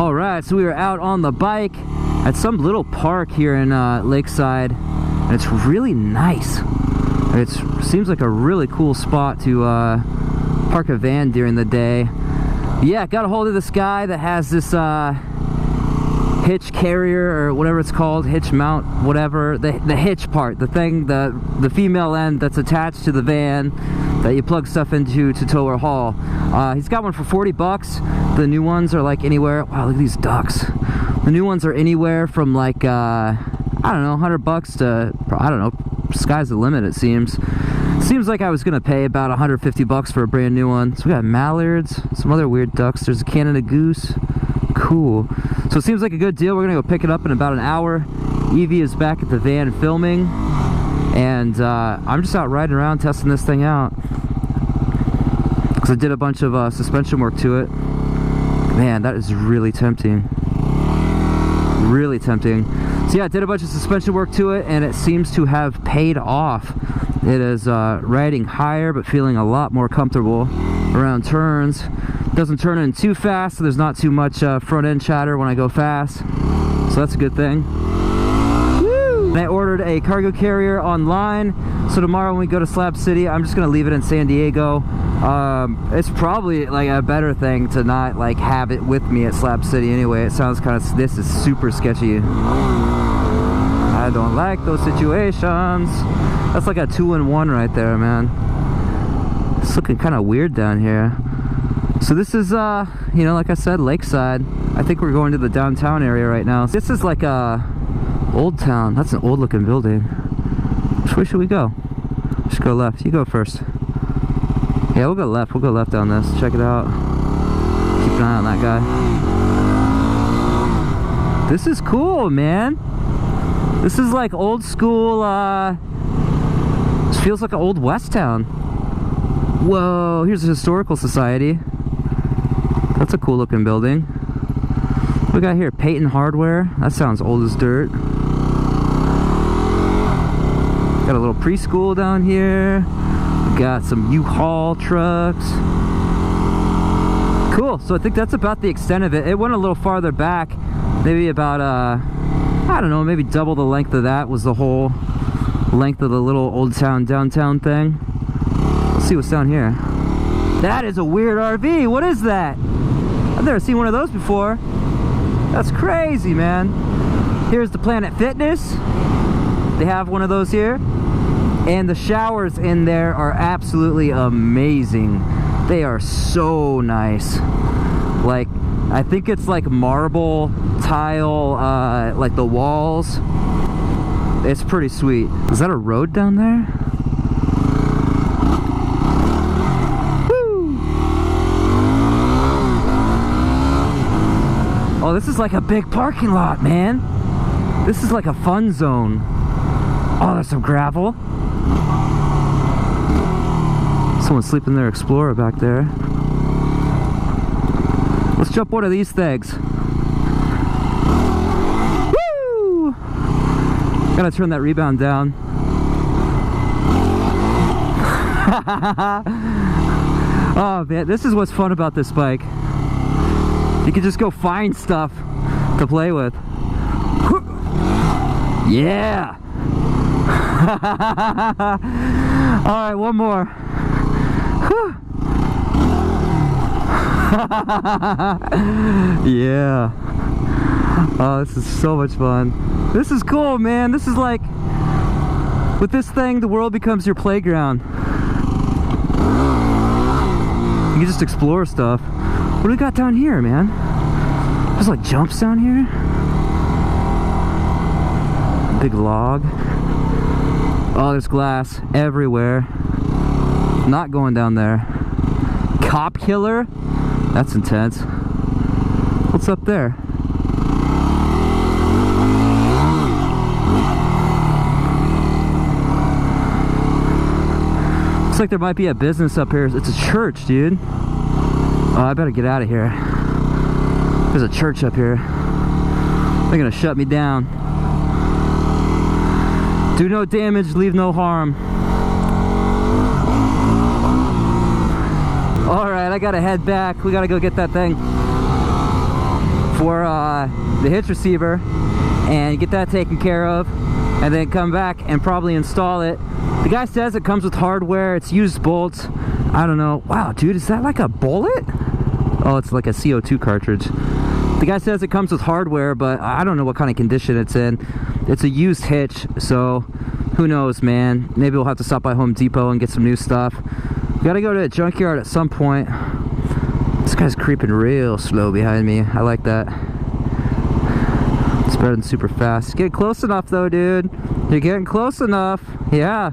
All right, so we were out on the bike at some little park here in Lakeside, and it's really nice. It seems like a really cool spot to park a van during the day. Yeah, got a hold of this guy that has this hitch carrier or whatever it's called, hitch mount, whatever, the hitch part, the thing, the female end that's attached to the van that you plug stuff into to tow or haul. He's got one for 40 bucks. The new ones are like anywhere, wow, look at these ducks. The new ones are anywhere from like I don't know, 100 bucks to, I don't know, sky's the limit it seems. Seems like I was gonna pay about 150 bucks for a brand new one. So we got mallards, some other weird ducks. There's a Canada goose. Cool. So it seems like a good deal. We're gonna go pick it up in about an hour. Evie is back at the van filming, and I'm just out riding around testing this thing out because I did a bunch of suspension work to it. Man, that is really tempting. Really tempting. So yeah, I did a bunch of suspension work to it, and it seems to have paid off. It is riding higher, but feeling a lot more comfortable around turns. Doesn't turn in too fast, so there's not too much front end chatter when I go fast. So that's a good thing. Woo! I ordered a cargo carrier online, so tomorrow when we go to Slab City, I'm just gonna leave it in San Diego. It's probably like a better thing to not like have it with me at Slab City anyway. It sounds kind of, this is super sketchy. I don't like those situations. That's like a 2-in-1 right there, man. It's looking kind of weird down here. So this is, you know, like I said, Lakeside. I think we're going to the downtown area right now. This is like a Old Town. That's an old looking building. Which way should we go? We should go left. You go first. Yeah, we'll go left. We'll go left down this. Check it out. Keep an eye on that guy. This is cool, man. This is like old school, this feels like an old West town. Whoa, here's a historical society. That's a cool looking building. What we got here? Peyton Hardware. That sounds old as dirt. Got a little preschool down here. We got some U-Haul trucks. Cool, so I think that's about the extent of it. It went a little farther back. Maybe about, I don't know, maybe double the length of that was the whole length of the little Old Town downtown thing. Let's see what's down here. That is a weird RV. What is that? I've never seen one of those before. That's crazy, man. Here's the Planet Fitness. They have one of those here. And the showers in there are absolutely amazing. They are so nice. Like, I think it's like marble tile, like the walls. It's pretty sweet. Is that a road down there? Woo! Oh, this is like a big parking lot, man. This is like a fun zone. Oh, there's some gravel. Someone's sleeping their Explorer back there. Let's jump one of these things. Woo! Gotta turn that rebound down. Oh man, this is what's fun about this bike. You can just go find stuff to play with. Yeah! Alright, one more. Yeah. Oh, this is so much fun. This is cool, man. This is like, with this thing, the world becomes your playground. You can just explore stuff. What do we got down here, man? There's like jumps down here. Big log. Oh, there's glass everywhere. Not going down there. Cop killer? That's intense. What's up there? Looks like there might be a business up here. It's a church, dude. Oh, I better get out of here. There's a church up here. They're gonna shut me down. Do no damage, leave no harm. Alright, I gotta head back. We gotta go get that thing. for the hitch receiver and get that taken care of, and then come back and probably install it. The guy says it comes with hardware, it's used bolts. I don't know. Wow, dude, is that like a bullet? Oh, it's like a CO2 cartridge. The guy says it comes with hardware, but I don't know what kind of condition it's in. It's a used hitch, so who knows, man. Maybe we'll have to stop by Home Depot and get some new stuff. We gotta go to a junkyard at some point. This guy's creeping real slow behind me. I like that. It's better than super fast. Get close enough though, dude. You're getting close enough. Yeah.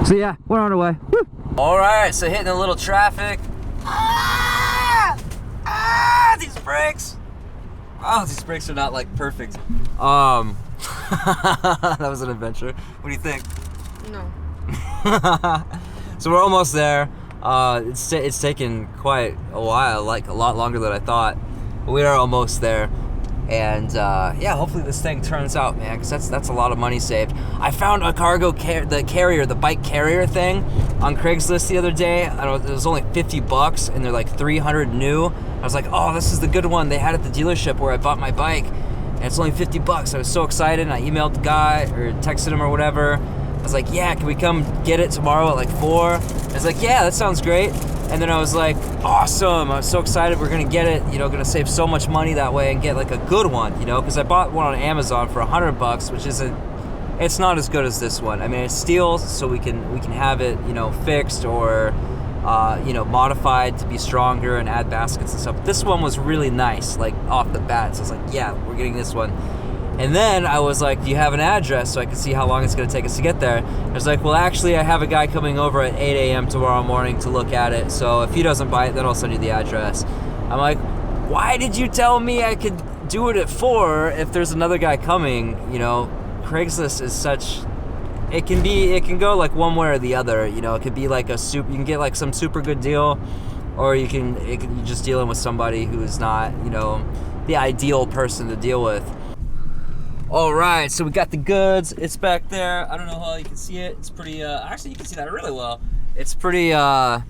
So yeah, we're on our way. Woo! Alright, so hitting a little traffic. These brakes. Oh, these brakes are not like perfect. That was an adventure. What do you think? No. So we're almost there. It's taken quite a while, like a lot longer than I thought. But we are almost there. And yeah, hopefully this thing turns out, man, because that's a lot of money saved. I found a the bike carrier thing on Craigslist the other day. I don't know, it was only $50 and they're like 300 new. I was like, oh, this is the good one. They had it at the dealership where I bought my bike, and it's only $50. I was so excited, and I emailed the guy or texted him or whatever. I was like, yeah, can we come get it tomorrow at like 4? I was like, yeah, that sounds great. And then I was like, awesome, I was so excited, we're gonna get it, you know, gonna save so much money that way and get like a good one, you know, because I bought one on Amazon for $100, which isn't, it's not as good as this one. I mean, it's steel, so we can have it, you know, fixed or, you know, modified to be stronger and add baskets and stuff. But this one was really nice, like off the bat, so I was like, yeah, we're getting this one. And then I was like, do you have an address so I can see how long it's gonna take us to get there? I was like, well, actually, I have a guy coming over at 8 a.m. tomorrow morning to look at it, so if he doesn't buy it, then I'll send you the address. I'm like, why did you tell me I could do it at 4 if there's another guy coming? You know, Craigslist is such, it can go like one way or the other, you know. It could be like you can get like some super good deal, or you're just dealing with somebody who is not, you know, the ideal person to deal with. All right, so we got the goods. It's back there. I don't know how you can see it. It's pretty, actually you can see that really well. It's pretty, it's a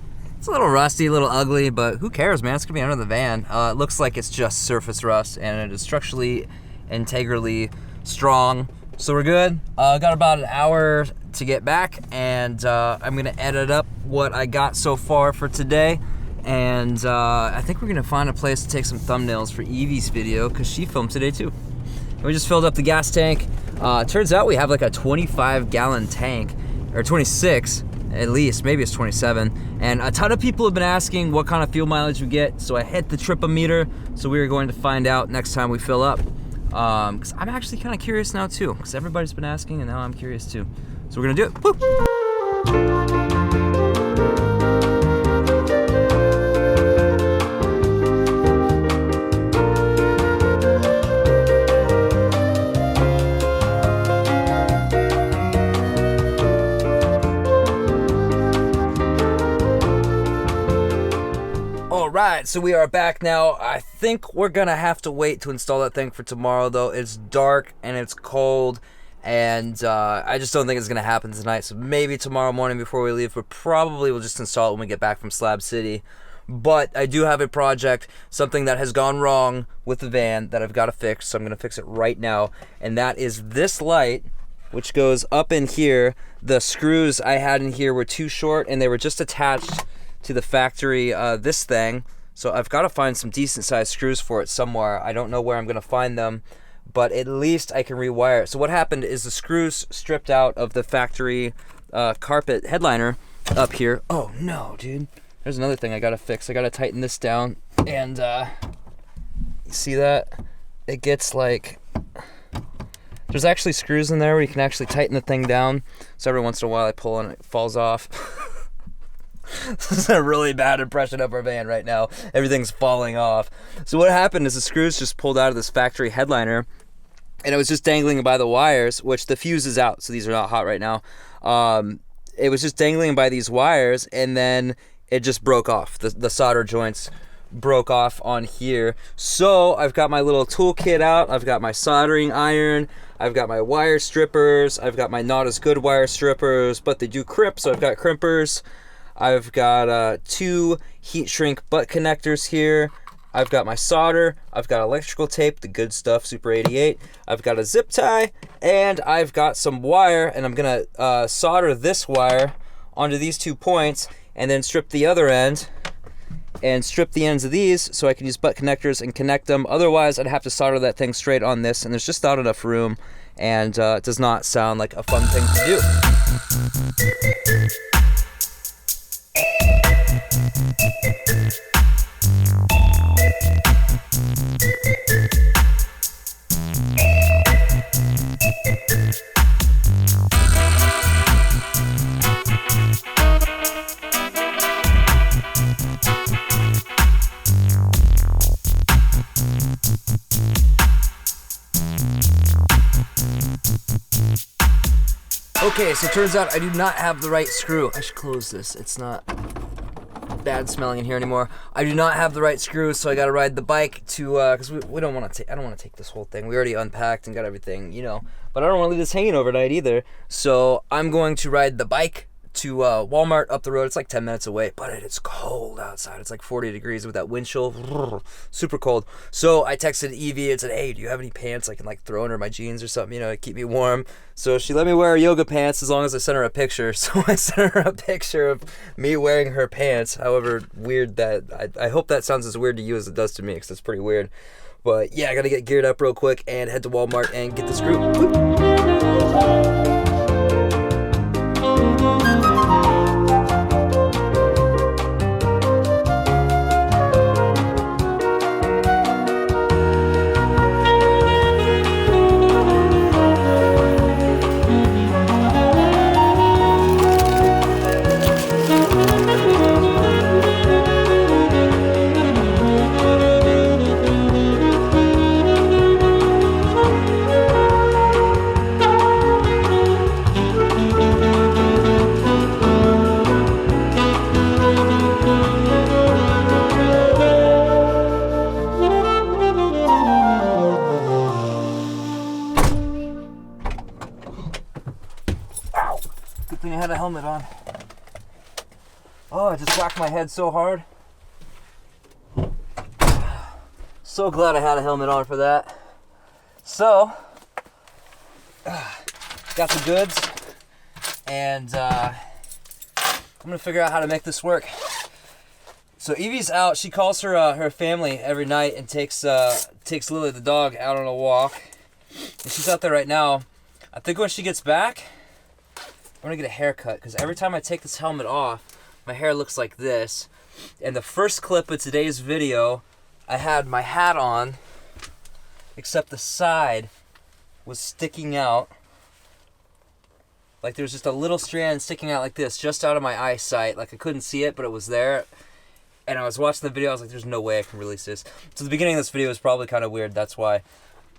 little rusty, a little ugly, but who cares, man? It's gonna be under the van. It looks like it's just surface rust, and it is structurally, integrally strong. So we're good. Got about an hour to get back, and I'm gonna edit up what I got so far for today. And I think we're gonna find a place to take some thumbnails for Evie's video, because she filmed today too. We just filled up the gas tank. Turns out we have like a 25-gallon tank, or 26 at least, maybe it's 27. And a ton of people have been asking what kind of fuel mileage we get, so I hit the tripometer, so we are going to find out next time we fill up. Because I'm actually kind of curious now too, because everybody's been asking and now I'm curious too. So we're gonna do it. Woo! Alright, so we are back now. I think we're gonna have to wait to install that thing for tomorrow though. It's dark and it's cold, and I just don't think it's gonna happen tonight. So maybe tomorrow morning before we leave, but probably we'll just install it when we get back from Slab City. But I do have a project, something that has gone wrong with the van that I've got to fix, so I'm gonna fix it right now. And that is this light, which goes up in here. The screws I had in here were too short and they were just attached to the factory this thing, so I've got to find some decent sized screws for it somewhere. I don't know where I'm gonna find them, but at least I can rewire it. So what happened is the screws stripped out of the factory carpet headliner up here. Oh no, dude, there's another thing I gotta fix. I gotta tighten this down, and you see that it gets like, there's actually screws in there where you can actually tighten the thing down, so every once in a while I pull and it falls off. This is a really bad impression of our van right now. Everything's falling off. So what happened is the screws just pulled out of this factory headliner, and it was just dangling by the wires, which the fuse is out, so these are not hot right now. It was just dangling by these wires, and then it just broke off. The solder joints broke off on here. So I've got my little toolkit out. I've got my soldering iron. I've got my wire strippers. I've got my not as good wire strippers, but they do crimp, so I've got crimpers. I've got 2 heat shrink butt connectors here, I've got my solder, I've got electrical tape, the good stuff, Super 88, I've got a zip tie, and I've got some wire, and I'm gonna solder this wire onto these 2 points, and then strip the other end, and strip the ends of these so I can use butt connectors and connect them. Otherwise, I'd have to solder that thing straight on this, and there's just not enough room, and it does not sound like a fun thing to do. Okay, so it turns out I do not have the right screw. I should close this. It's not bad smelling in here anymore. I do not have the right screw, so I gotta ride the bike to, cause we don't wanna take, I don't wanna take this whole thing. We already unpacked and got everything, you know, but I don't wanna leave this hanging overnight either. So I'm going to ride the bike to Walmart up the road. It's like 10 minutes away, but it's cold outside. It's like 40 degrees with that wind chill, super cold. So I texted Evie and said, hey, do you have any pants I can like throw under my jeans or something, you know, to keep me warm? So she let me wear yoga pants as long as I sent her a picture. So I sent her a picture of me wearing her pants. However weird that, I hope that sounds as weird to you as it does to me, because it's pretty weird. But yeah, I gotta get geared up real quick and head to Walmart and get the screw. Woo! Good thing I had a helmet on. Oh, I just whacked my head so hard. So glad I had a helmet on for that. So, got the goods, and I'm gonna figure out how to make this work. So Evie's out. She calls her family every night and takes Lily the dog out on a walk. And she's out there right now. I think when she gets back, I'm gonna get a haircut, because every time I take this helmet off, my hair looks like this. In the first clip of today's video, I had my hat on, except the side was sticking out. Like there was just a little strand sticking out like this, just out of my eyesight. Like I couldn't see it, but it was there. And I was watching the video, I was like, there's no way I can release this. So the beginning of this video is probably kind of weird, that's why.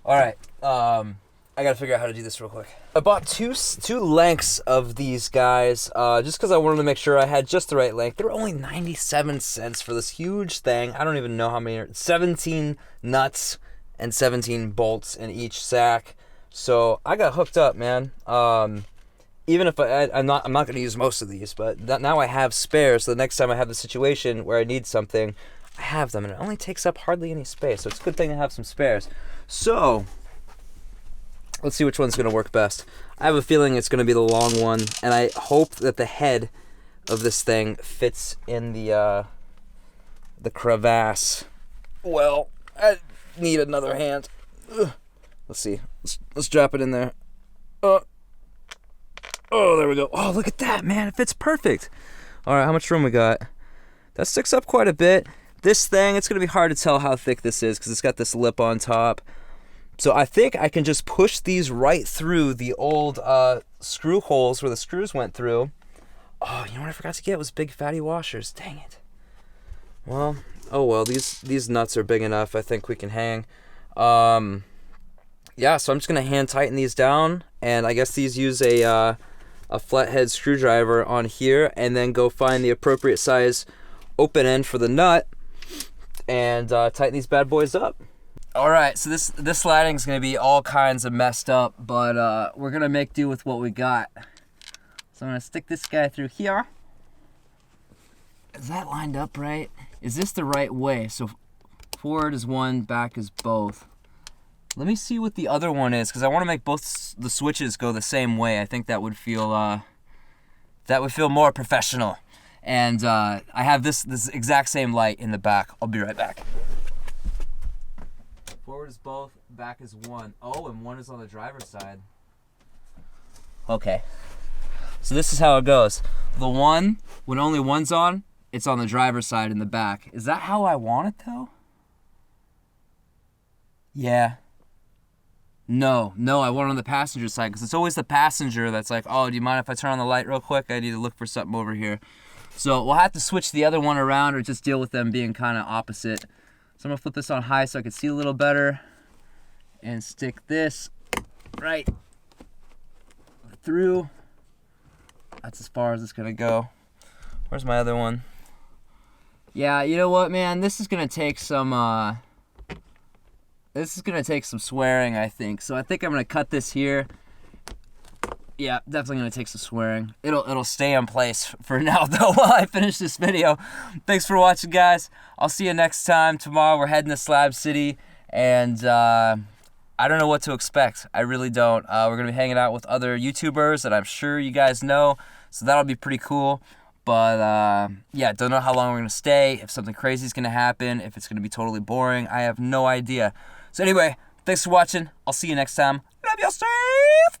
Alright, I gotta figure out how to do this real quick. I bought two lengths of these guys, just because I wanted to make sure I had just the right length. They were only 97 cents for this huge thing. I don't even know how many, 17 nuts and 17 bolts in each sack. So I got hooked up, man. Even if I'm not gonna use most of these, but now I have spares, so the next time I have the situation where I need something, I have them, and it only takes up hardly any space, so it's a good thing to have some spares. So let's see which one's going to work best. I have a feeling it's going to be the long one, and I hope that the head of this thing fits in the crevasse. Well, I need another hand. Ugh. Let's see. Let's drop it in there. Oh, there we go. Oh, look at that, man. It fits perfect. All right, how much room we got? That sticks up quite a bit. This thing, it's going to be hard to tell how thick this is because it's got this lip on top. So I think I can just push these right through the old screw holes where the screws went through. Oh, you know what I forgot to get was big fatty washers. Dang it. Well, oh well, these nuts are big enough. I think we can hang. Yeah, so I'm just going to hand tighten these down. And I guess these use a flathead screwdriver on here. And then go find the appropriate size open end for the nut. And tighten these bad boys up. Alright, so this lighting is going to be all kinds of messed up, but we're going to make do with what we got. So I'm going to stick this guy through here. Is that lined up right? Is this the right way? So Forward is one, back is both. Let me see what the other one is, because I want to make both the switches go the same way. I think that would feel more professional. And I have this exact same light in the back. I'll be right back. Forward is both, back is one. Oh, and one is on the driver's side. Okay. So this is how it goes. The one, when only one's on, it's on the driver's side in the back. Is that how I want it, though? Yeah. No, I want it on the passenger side, because it's always the passenger that's like, oh, do you mind if I turn on the light real quick? I need to look for something over here. So we'll have to switch the other one around or just deal with them being kind of opposite. So I'm going to flip this on high so I can see a little better. And stick this right through. That's as far as it's going to go. Where's my other one? Yeah, you know what, man? This is going to take some swearing, I think. So I think I'm going to cut this here. Yeah, definitely going to take some swearing. It'll stay in place for now, though, while I finish this video. Thanks for watching, guys. I'll see you next time. Tomorrow we're heading to Slab City, and I don't know what to expect. I really don't. We're going to be hanging out with other YouTubers that I'm sure you guys know, so that'll be pretty cool. But, yeah, don't know how long we're going to stay, if something crazy is going to happen, if it's going to be totally boring. I have no idea. So anyway, thanks for watching. I'll see you next time. Love y'all, Steve!